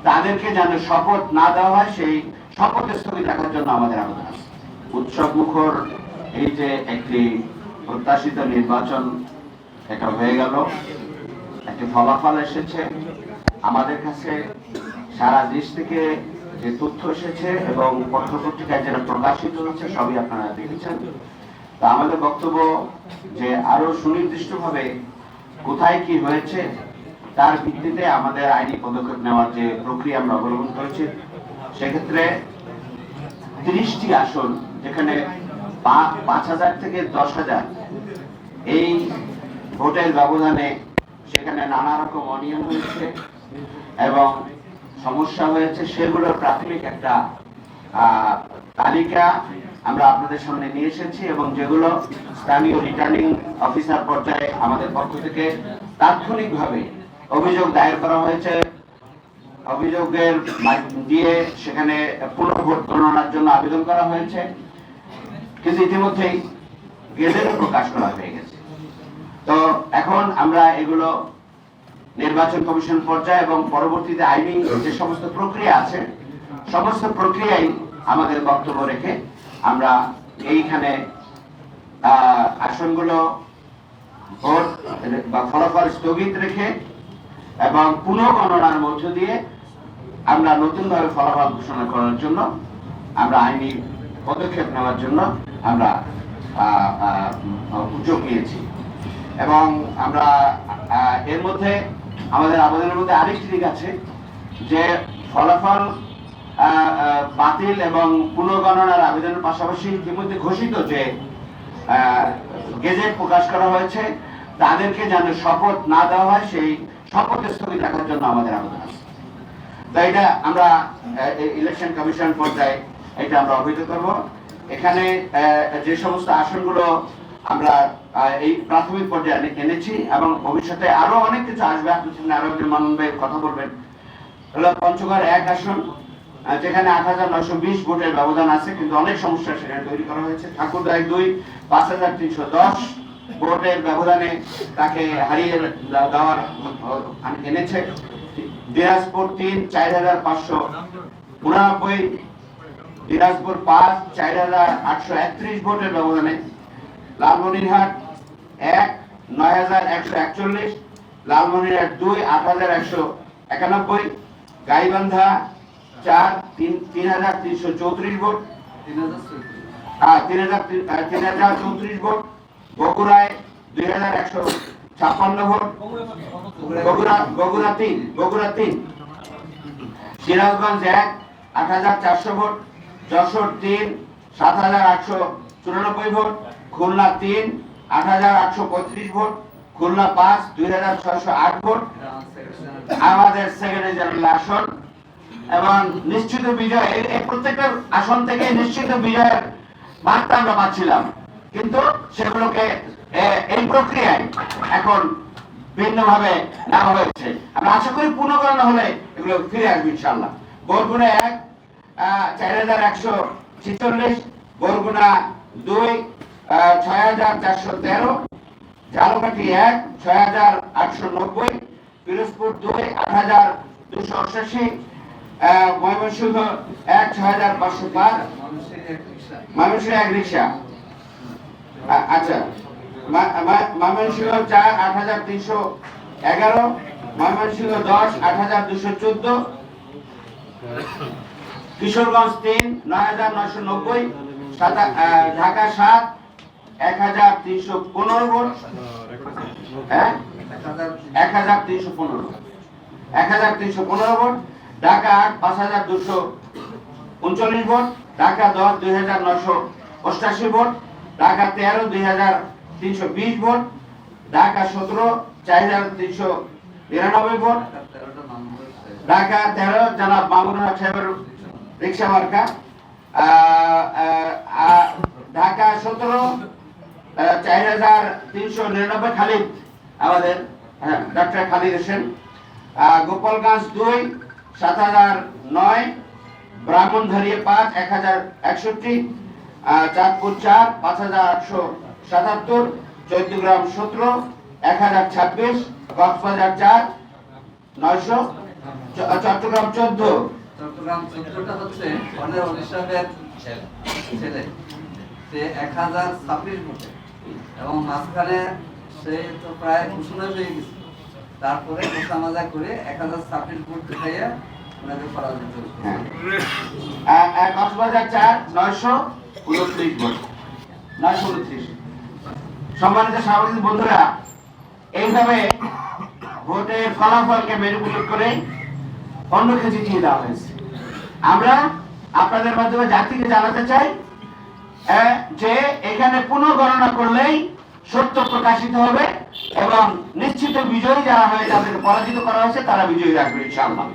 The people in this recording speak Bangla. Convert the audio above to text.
তাদেরকে যেন শপথ না দেওয়া হয় সেই শপথ স্থগিত রাখার জন্য আমাদের আবেদন আছে। উৎসব মুখর এই যে একটি প্রত্যাশিত নির্বাচন এটা হয়ে গেল, একটি ফলাফল এসেছে আমাদের কাছে, সারা দেশ থেকে যে তথ্য এসেছে এবং পত্রপত্রিকায় যেটা প্রকাশিত হচ্ছে সবই আপনারা দেখেছেন। তা আমাদের বক্তব্য যে আরো সুনির্দিষ্টভাবে কোথায় কি হয়েছে তার ভিত্তিতে আমাদের আইনি পদক্ষেপ নেওয়ার যে প্রক্রিয়া আমরা অবলম্বন করেছি, সেক্ষেত্রে 30টি আসন যেখানে 5,000 থেকে 10,000 এই ভোটের ব্যবধানে সেখানে নানা রকম অনিয়ম হয়েছে এবং সমস্যা হয়েছে, সেগুলোর প্রাথমিক একটা তালিকা আমরা আপনাদের সামনে নিয়ে এসেছি এবং যেগুলো স্থানীয় রিটার্নিং অফিসার পর্যায়ে আমাদের পক্ষ থেকে তাৎক্ষণিকভাবে অভিযোগ দায়ের করা হয়েছে। অভিযোগের দিয়ে সেখানে পুনর্ভোট গণনার জন্য আবেদন করা হয়েছে, কিন্তু ইতিমধ্যেই গেজেটে প্রকাশ করা হয়ে গেছে। তো এখন আমরা এগুলো নির্বাচন কমিশন পর্যায়ে এবং পরবর্তীতে আইনি যে সমস্ত প্রক্রিয়া আছে সমস্ত প্রক্রিয়ায় আমাদের বক্তব্য রেখে আমরা এইখানে আসনগুলো ভোট বা ফলাফল স্থগিত রেখে এবং পুনঃগণনার মধ্য দিয়ে আমরা নতুনভাবে ফলাফল ঘোষণা করার জন্য আমরা আইনি পদক্ষেপ নেওয়ার জন্য আমরা উদ্যোগ নিয়েছি। এবং আমরা এর মধ্যে আমাদের আবেদনের মধ্যে আরেকটি দিক আছে যে ফলাফল বাতিল এবং পুনঃগণনার আবেদনের পাশাপাশি ইতিমধ্যে ঘোষিত যে গেজেট প্রকাশ করা হয়েছে তাদেরকে যেন শপথ না দেওয়া হয় সেই শপথ স্থগিত রাখার জন্য আমাদের আবেদন আছে। তো এটা আমরা ইলেকশন কমিশন পর্যায়ে এটা আমরা অবহিত করব। এখানে যে সমস্ত আসনগুলো আমরা এই প্রাথমিক পর্যায়ে এনেছি এবং ভবিষ্যতে আরো অনেক কিছু আসবে, আপনি আরো একজন মানন ভাই কথা বলবেন। হলো পঞ্চগড় 1 আসন যেখানে 8,920 ভোটের ব্যবধান আছে, কিন্তু অনেক সমস্যা সেখানে তৈরি করা হয়েছে। ঠাকুরগাঁও 2 5,310 ভোটের ব্যবধানে তাকে হারিয়ে দেওয়ার এনেছে। দিনাজপুর 3 4,589, দিনাজপুর 5 4,831 ভোটের ব্যবধানে, লালমনিরহাট 1 9,141, লালমনিরহাট 2 8,191, গাইবান্ধা 4 3,334 ভোট, 3,034 ভোট, বগুড়ায় 2,156 vote, Bogura 3, Sirajganj 1 8,400 vote, Jessore 3 7,894 vote, Khulna 3 8,835 vote, Khulna 5 2,608 vote আমাদের সেকেন্ডারি জেনারেল আসন। এবং নিশ্চিত বিজয়, এই প্রত্যেকটা আসন থেকে নিশ্চিত বিজয়ের বার্তা আমরা পাচ্ছিলাম, কিন্তু সেগুলোকে এই প্রক্রিয়ায় এখন ভিন্নভাবে নেওয়া হয়েছে। আমরা আশা করি পুনর্গণনা হলে এগুলো ফিরে আসবে ইনশাআল্লাহ। বরগুনা 1 4,146, বরগুনা 2 6,413, ঝালকাঠি 1 6,890, পিরোজপুর 2 8,288, ময়মনসিংহ 1 6,505, ময়মনসিংহ 1 রিক্সা, আচ্ছা, Mymensingh 4 8,311, Mymensingh 10 8,214, Kishoreganj 3 9,990, Dhaka 7 1,315 vote, 1,315 vote, Dhaka 8 5,239 vote, Dhaka 10 2,988 vote, Dhaka 13 2,320 vote, Dhaka 17 4,399 vote, Dhaka 13 জনাব মামুনুল হক সাহেবের রিক্সা মার্কা, ঢাকা 17 4,399 খালিদ আমাদের ডক্টর খালিদ হোসেন, গোপালগঞ্জ 2 7,009, ব্রাহ্মণবাড়িয়া 5 1,061, চাঁদপুর 4 5,877, চৌদ্দগ্রাম 17 1,026, কক্সবাজার 4 900, চট্টগ্রাম 14। চট্টগ্রাম 14টা হচ্ছে অনেক অলিশাবের ছেলে, সে 1026 ভোটে, এবং মাঝখানে সে তো প্রায় ঘোষণা হয়ে গেছে, তারপরে মোসামাজা করে 1026 ভোট দেখাইয়া ওনাকে পরাজিত করছে। কক্সবাজার 4 929 ভোট, 929। সম্মানিত সাংবাদিক বন্ধুরা, এইভাবে ভোটের ফলাফলকে ম্যানিপুলেট করে অন্যকে জিতিয়ে দেওয়া হয়েছে। আমরা আপনাদের মাধ্যমে জাতিকে জানাতে চাই যে এখানে পুনঃগণনা করলেই সত্য প্রকাশিত হবে এবং নিশ্চিত বিজয়ী যারা হয় তাদেরকে পরাজিত করা হয়েছে তারা বিজয়ী রাখবে ইনশাআল্লাহ।